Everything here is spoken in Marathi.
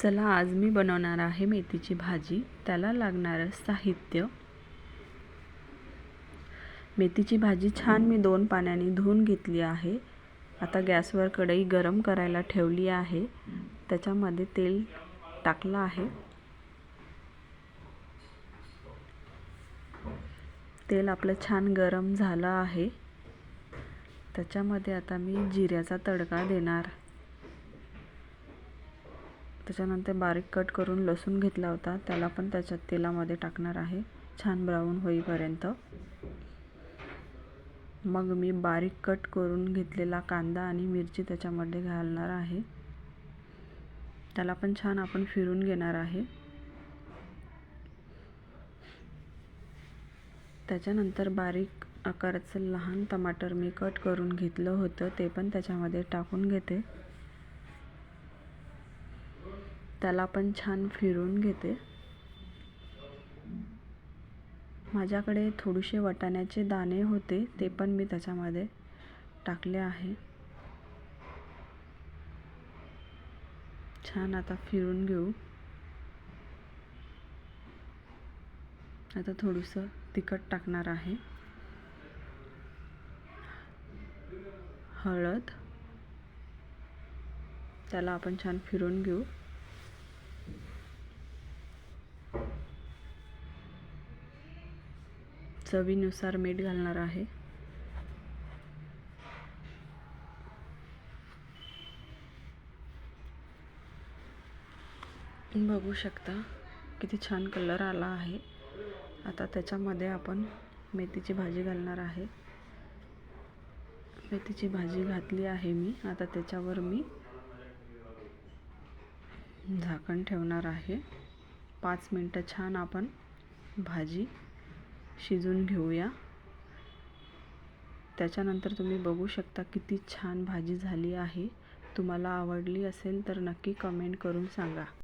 चला आज मी बनवणार आहे मेथीची भाजी. त्याला लागणारं साहित्य: मेथीची भाजी छान मी 2 पाण्याने धुवून घेतली आहे. आता गॅसवर कढई गरम करायला ठेवली आहे. त्याच्यामध्ये तेल टाकलं आहे. तेल आपलं छान गरम झालं आहे. त्याच्यामध्ये आता मी जिऱ्याचा तडका देणार. त्याच्यानंतर बारीक कट करून लसूण घेतला होता, त्याला पण त्याच्या तेलामध्ये टाकणार आहे छान ब्राऊन होईपर्यंत. मग मी बारीक कट करून घेतलेला कांदा आणि मिरची त्याच्यामध्ये घालणार आहे. त्याला पण छान आपण फिरून घेणार आहे. त्याच्यानंतर बारीक आकाराचं लहान टमाटर मी कट करून घेतलं होतं, ते पण त्याच्यामध्ये टाकून घेते. त्याला पण छान फिरून घेते. माझ्याकडे थोडेसे वाटाण्याचे दाणे होते, ते पण मी त्याच्यामध्ये टाकले आहे. छान आता फिरून घेऊ. आता थोडंसं तिखट टाकणार आहे, हळद. त्याला आपण छान फिरून घेऊ. चवीनुसार मीठ घालणार आहे. बघू शकता किती छान कलर आला आहे. आता त्याच्यामध्ये आपण मेथीची भाजी घालणार आहे. मेथीची भाजी घातली आहे मी. आता त्याच्यावर मी झाकण ठेवणार आहे. 5 मिनिटं छान आपण भाजी शिजून घेऊया. त्याच्यानंतर तुम्ही बघू शकता किती छान भाजी झाली आहे. तुम्हाला आवडली असेल तर नक्की कमेंट करून सांगा.